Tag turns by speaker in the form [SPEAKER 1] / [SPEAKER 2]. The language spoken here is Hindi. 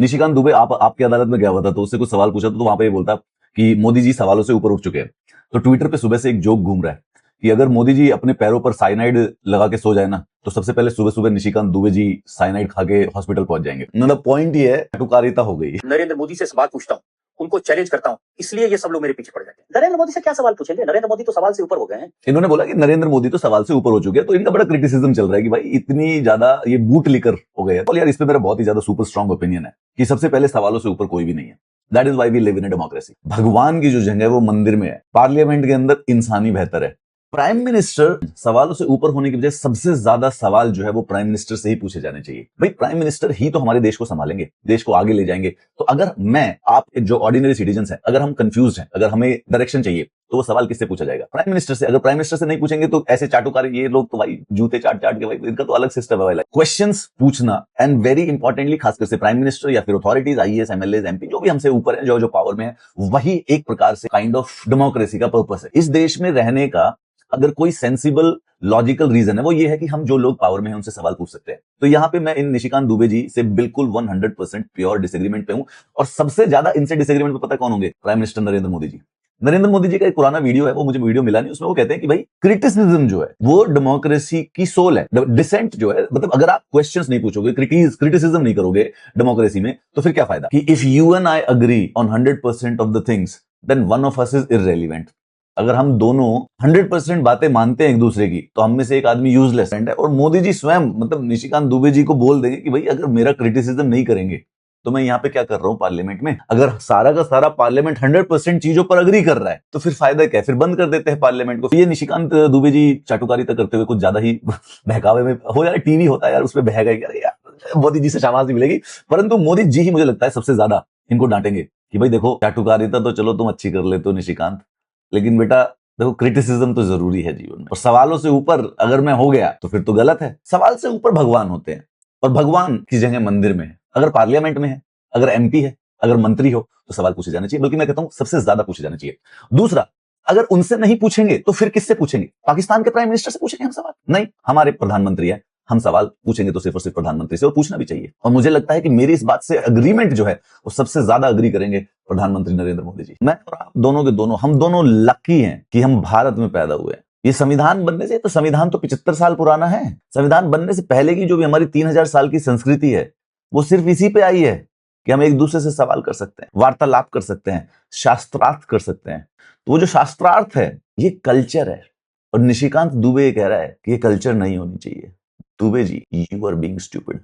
[SPEAKER 1] निशिकांत दुबे आपकी अदालत में गया हुआ था, तो उससे कुछ सवाल पूछा तो वहां पे ये बोलता कि मोदी जी सवालों से ऊपर उठ चुके हैं। तो ट्विटर पे सुबह से एक जोक घूम रहा है कि अगर मोदी जी अपने पैरों पर साइनाइड लगा के सो जाए ना, तो सबसे पहले सुबह सुबह निशिकांत दुबे जी साइनाइड खा के हॉस्पिटल पहुंच जाएंगे। मतलब पॉइंट ये है, टुकारिता हो गई।
[SPEAKER 2] नरेंद्र मोदी से सवाल पूछता हूँ, उनको चैलेंज करता हूँ, इसलिए ये सब लोग मेरे पीछे पड़ जाते हैं। नरेंद्र मोदी से क्या सवाल पूछेंगे? नरेंद्र मोदी तो सवाल से ऊपर हो गए हैं।
[SPEAKER 1] इन्होंने बोला कि नरेंद्र मोदी तो सवाल से ऊपर हो चुके हैं, तो इनका बड़ा क्रिटिसिज्म चल रहा है कि भाई इतनी ज्यादा ये बूट लेकर हो गए हैं। तो यार इस पे मेरा बहुत ही ज्यादा सुपर स्ट्रॉन्ग ओपिनियन है कि सबसे पहले सवालों से ऊपर कोई भी नहीं है। That is why we live in a democracy. भगवान की जो जंग है वो मंदिर में है, पार्लियामेंट के अंदर इंसानी बेहतर है। प्राइम मिनिस्टर सवालों से ऊपर होने की वजह सबसे ज्यादा सवाल जो है वो प्राइम मिनिस्टर से ही पूछे जाने चाहिए। भाई प्राइम मिनिस्टर ही तो हमारे देश को संभालेंगे, देश को आगे ले जाएंगे। तो अगर मैं आप जो ऑर्डिनरी सिटीजन हैं, अगर हम कंफ्यूज हैं, अगर हमें डायरेक्शन चाहिए, तो वो सवाल किससे पूछा जाएगा? प्राइम मिनिस्टर से। अगर प्राइम मिनिस्टर से नहीं पूछेंगे तो ऐसे चाटुकार ये लोग तो भाई जूते चाट चाट के, भाई इनका तो अलग सिस्टम है भाई। क्वेश्चंस पूछना एंड वेरी इंपॉर्टेंटली खासकर से प्राइम मिनिस्टर या फिर अथॉरिटीज, आईएएस, एमएलए, एमपी जो भी हमसे ऊपर है, जो पावर में है, वही एक प्रकार से काइंड ऑफ डेमोक्रेसी का पर्पस है। इस देश में रहने का अगर कोई सेंसिबल लॉजिकल रीजन है वो ये है कि हम जो लोग पावर में हैं उनसे सवाल पूछ सकते हैं। तो यहां पे मैं इन निशिकांत दुबे जी से बिल्कुल 100% प्योर डिसएग्रीमेंट पे हूं। और सबसे ज्यादा इनसे डिसएग्रीमेंट पे पता कौन होंगे? Prime minister Narendra Modi ji. नरेंद्र मोदी जी का एक पुराना वीडियो है, वो मुझे वीडियो मिला नहीं, उसमें वो कहते हैं कि भाई क्रिटिसिज्म जो है वो डेमोक्रेसी की सोल है। डिसेंट जो है, मतलब अगर आप क्वेश्चंस नहीं पूछोगे, क्रिटिसिज्म नहीं करोगे डेमोक्रेसी में, तो फिर क्या फायदा? कि if you and I agree on 100% of the things, then one of us is irrelevant. अगर हम दोनों 100% बातें मानते हैं एक दूसरे की, तो हम में से एक आदमी यूजलेस है। और मोदी जी स्वयं मतलब निशिकांत दुबे जी को बोल देंगे कि भाई अगर मेरा क्रिटिसिज्म नहीं करेंगे तो मैं यहाँ पे क्या कर रहा हूँ पार्लियामेंट में। अगर सारा का सारा पार्लियामेंट 100% चीजों पर अग्री कर रहा है तो फिर फायदा क्या है? फिर बंद कर देते हैं पार्लियामेंट को। ये निशिकांत दुबे जी चाटुकारिता करते हुए कुछ ज्यादा ही बहकावे में हो यार। टीवी होता है यार, उसमें बह गए यार, मोदी जी से शाबाश नहीं मिलेगी। परंतु मोदी जी ही मुझे लगता है सबसे ज्यादा इनको डांटेंगे कि भाई देखो, चाटुकारिता तो चलो तुम अच्छी कर लेते हो निशिकांत, लेकिन बेटा देखो क्रिटिसिज्म तो जरूरी है जीवन में। और सवालों से ऊपर अगर मैं हो गया तो फिर तो गलत है। सवाल से ऊपर भगवान होते हैं, और भगवान की जगह मंदिर में है। अगर पार्लियामेंट में है, अगर एमपी है, अगर मंत्री हो, तो सवाल पूछे जाने चाहिए, बल्कि मैं कहता हूं सबसे ज्यादा पूछे जाने चाहिए। दूसरा, अगर उनसे नहीं पूछेंगे तो फिर किससे पूछेंगे? पाकिस्तान के प्राइम मिनिस्टर से पूछेंगे हम सवाल? नहीं, हमारे प्रधानमंत्री है, हम सवाल पूछेंगे तो सिर्फ और सिर्फ प्रधानमंत्री से, और पूछना भी चाहिए। और मुझे लगता है कि मेरी इस बात से अग्रीमेंट जो है वो सबसे ज्यादा अग्री करेंगे प्रधानमंत्री नरेंद्र मोदी जी। मैं और आप दोनों के दोनों, हम दोनों लकी हैं कि हम भारत में पैदा हुए हैं। ये संविधान बनने से, तो संविधान तो 75 साल पुराना है। संविधान बनने से पहले की जो भी हमारी 3000 साल की संस्कृति है वो सिर्फ इसी पे आई है कि हम एक दूसरे से सवाल कर सकते हैं, वार्तालाप कर सकते हैं, शास्त्रार्थ कर सकते हैं। तो वो जो शास्त्रार्थ है ये कल्चर है। और निशिकांत दुबे कह रहा है कि ये कल्चर नहीं होनी चाहिए। Dubey ji, you are being stupid.